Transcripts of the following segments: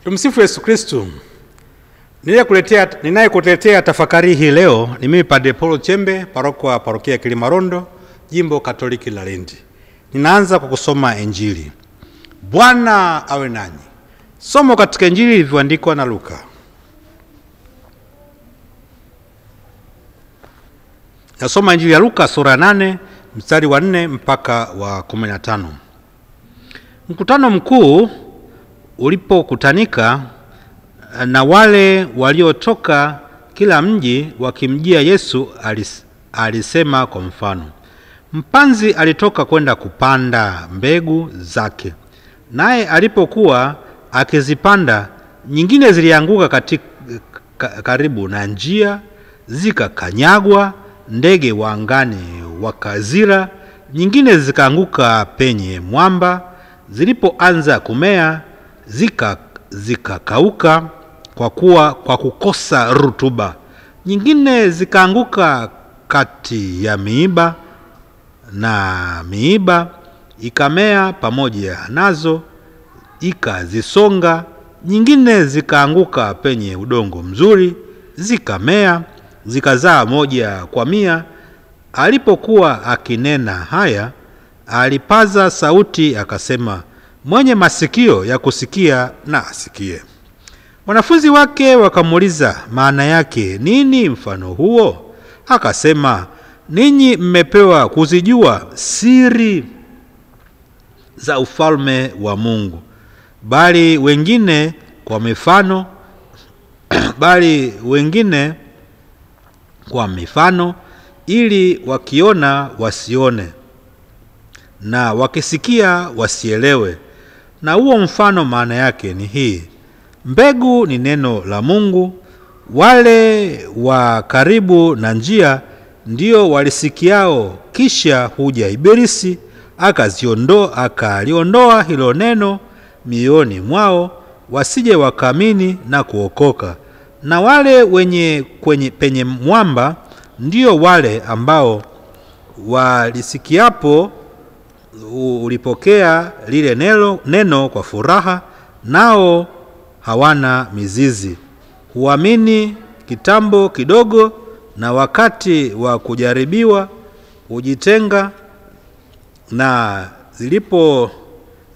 Tumsifu Yesu Kristo. Ninayekuletea tafakari hii leo ni mimi Padre Paul Chembe, paroko wa parokia Kilimarondo, Jimbo Katoliki la Lindi. Ninaanza kwa kusoma Injili. Bwana awe nanyi. Somo katika Injili ilivyoandikwa na Luka. Nasoma Injili ya Luka sura 8 mstari wa 4 mpaka wa 15. Mkutano mkuu ulipokutanika na wale waliotoka kila mji wakimjia Yesu, alisema kwa mfano: mpanzi alitoka kwenda kupanda mbegu zake. Naye alipokuwa akizipanda, nyingine zilianguka karibu na njia, zikakanyagwa, ndege wa angani wakazila. Nyingine zikaanguka penye mwamba, zilipoanza kumea zikakauka kwa kukosa rutuba. Nyingine zikaanguka kati ya miiba, na miiba ikamea pamoja nazo ikazisonga. Nyingine zikaanguka penye udongo mzuri, zikamea zikazaa 100 kwa 100. Alipokuwa akinena haya, alipaza sauti akasema, mwenye masikio ya kusikia na asikie. Wanafunzi wake wakamuuliza, maana yake nini mfano huo? Akasema, ninyi mmepewa kuzijua siri za ufalme wa Mungu, bali wengine kwa mifano, ili wakiona wasione, na wakisikia wasielewe. Na huo mfano maana yake ni hii: mbegu ni neno la Mungu. Wale wa karibu na njia ndio walisikiao, kisha huja Ibilisi akaliondoa hilo neno mioyoni mwao, wasije wakaamini na kuokoka. Na wale penye mwamba ndio wale ambao walisikiapo ulipokea lile neno kwa furaha, nao hawana mizizi. Huamini kitambo kidogo, na wakati wa kujaribiwa hujitenga. Na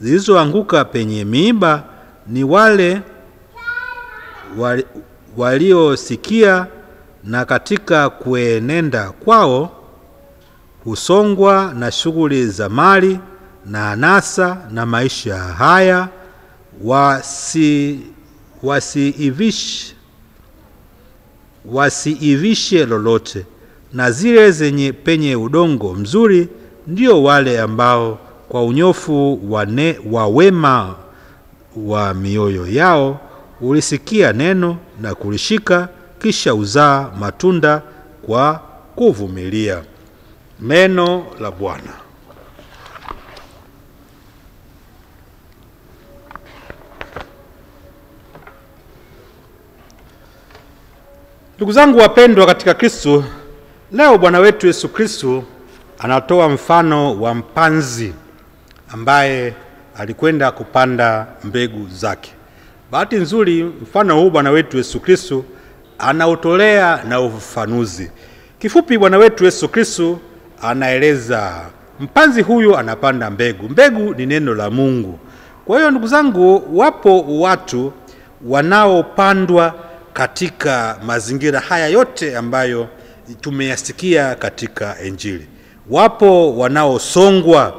zilizoanguka penye miiba ni wale waliosikia, na katika kuenenda kwao husongwa na shughuli za mali na anasa na maisha haya, wasiivishe lolote. Na zile zenye penye udongo mzuri ndio wale ambao kwa unyofu wa wema wa mioyo yao ulisikia neno na kulishika, kisha uzaa matunda kwa kuvumilia. Neno la Bwana. Ndugu zangu wapendwa katika Kristo, leo Bwana wetu Yesu Kristo anatoa mfano wa mpanzi ambaye alikwenda kupanda mbegu zake. Bahati nzuri, mfano huu Bwana wetu Yesu Kristo anautolea na ufafanuzi. Kifupi, Bwana wetu Yesu Kristo anaeleza mpanzi huyu anapanda mbegu. Mbegu ni neno la Mungu. Kwa hiyo ndugu zangu, wapo watu wanaopandwa katika mazingira haya yote ambayo tumeyasikia katika Injili. Wapo wanaosongwa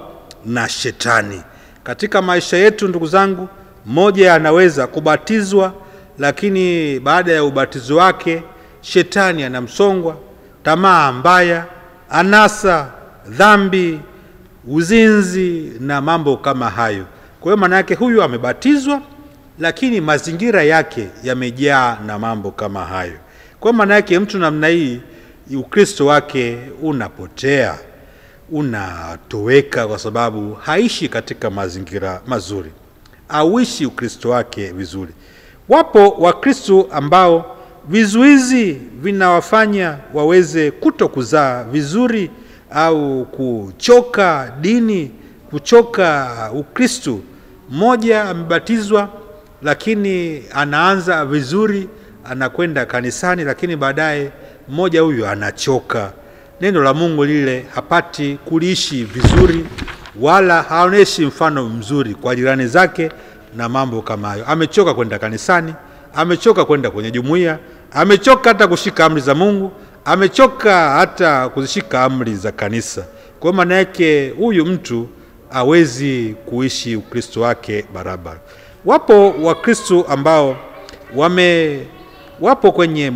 na shetani katika maisha yetu. Ndugu zangu, mmoja anaweza kubatizwa, lakini baada ya ubatizo wake shetani anamsongwa, tamaa mbaya, anasa, dhambi, uzinzi na mambo kama hayo. Kwa hiyo maana yake huyu amebatizwa, lakini mazingira yake yamejaa na mambo kama hayo. Kwa maana yake mtu namna hii, Ukristo wake unapotea, unatoweka, kwa sababu haishi katika mazingira mazuri, hauishi Ukristo wake vizuri. Wapo Wakristo ambao vizuizi vinawafanya waweze kutokuzaa vizuri, au kuchoka dini, kuchoka Ukristo. Mmoja amebatizwa lakini anaanza vizuri, anakwenda kanisani, lakini baadaye mmoja huyu anachoka. Neno la Mungu lile hapati kuliishi vizuri, wala haoneshi mfano mzuri kwa jirani zake na mambo kama hayo. Amechoka kwenda kanisani, amechoka kwenda kwenye jumuiya, amechoka hata kushika amri za Mungu, amechoka hata kuzishika amri za kanisa. Kwa maana yake huyu mtu hawezi kuishi Ukristo wake barabara. Wapo Wakristo ambao wapo kwenye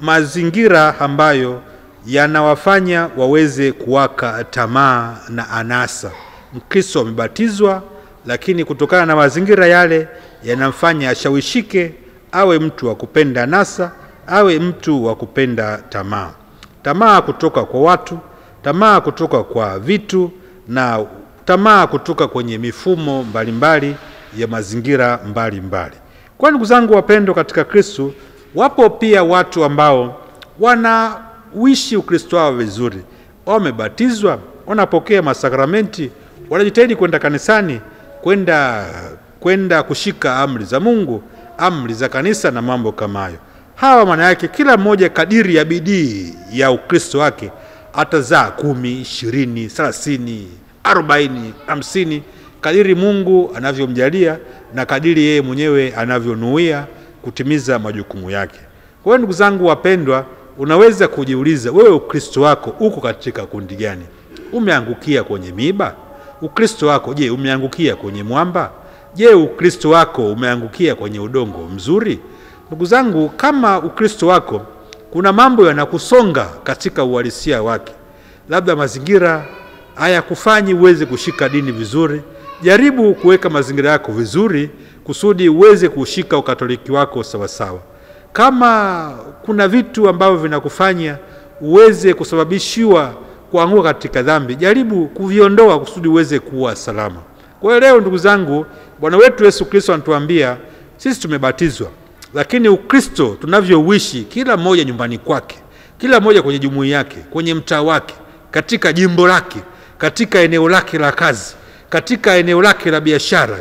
mazingira ambayo yanawafanya waweze kuwaka tamaa na anasa. Mkristo amebatizwa, lakini kutokana na mazingira yale yanamfanya ashawishike, awe mtu wa kupenda anasa, awe mtu wa kupenda tamaa. Tamaa kutoka kwa watu, tamaa kutoka kwa vitu, na tamaa kutoka kwenye mifumo mbalimbali ya mazingira mbalimbali. Kwa ndugu zangu wapendwa katika Kristo, wapo pia watu ambao wanaishi Ukristo wao vizuri. Wamebatizwa, wanapokea masakramenti, wanajitahidi kwenda kanisani, kwenda kushika amri za Mungu, amri za kanisa na mambo kama hayo. Hawa maana yake kila mmoja kadiri ya bidii ya Ukristo wake atazaa 10, 20, 30, 40, 50 kadiri Mungu anavyomjalia na kadiri yeye mwenyewe anavyonuia kutimiza majukumu yake. Kwa hiyo ndugu zangu wapendwa, unaweza kujiuliza, wewe Ukristo wako uko katika kundi gani? Umeangukia kwenye miiba? Ukristo wako je, umeangukia kwenye mwamba? Je, Ukristo wako umeangukia kwenye udongo mzuri? Ndugu zangu, kama Ukristo wako kuna mambo yanakusonga katika uhalisia wake, labda mazingira hayakufanyi uweze kushika dini vizuri, jaribu kuweka mazingira yako vizuri kusudi uweze kushika Ukatoliki wako sawa sawa. Kama kuna vitu ambavyo vinakufanya uweze kusababishiwa kuanguka katika dhambi, jaribu kuviondoa kusudi uweze kuwa salama. Kwa leo ndugu zangu, Bwana wetu Yesu Kristo anatuambia sisi tumebatizwa, lakini Ukristo tunavyouishi kila mmoja nyumbani kwake, kila mmoja kwenye jumuiya yake, kwenye mtaa wake, katika jimbo lake, katika eneo lake la kazi, katika eneo lake la biashara,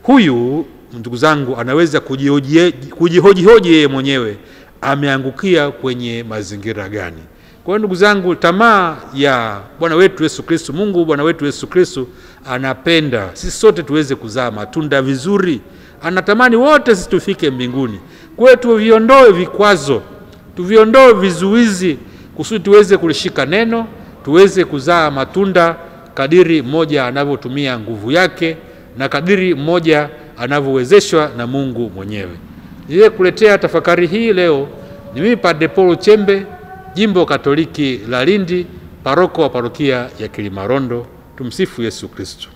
huyu ndugu zangu anaweza kujihoji yeye mwenyewe ameangukia kwenye mazingira gani. Kwa ndugu zangu, tamaa ya Bwana wetu Yesu Kristo, Mungu Bwana wetu Yesu Kristo anapenda sisi sote tuweze kuzaa matunda vizuri. Anatamani wote sisi tufike mbinguni. Kwa hiyo tuviondoe vikwazo, tuviondoe vizuizi kusudi tuweze kulishika neno, tuweze kuzaa matunda kadiri mmoja anavyotumia nguvu yake na kadiri mmoja anavyowezeshwa na Mungu mwenyewe. Niwe kuletea tafakari hii leo ni mimi Padre Paul Chembe, Jimbo Katoliki la Lindi, paroko wa parokia ya Kilimarondo. Tumsifu Yesu Kristo.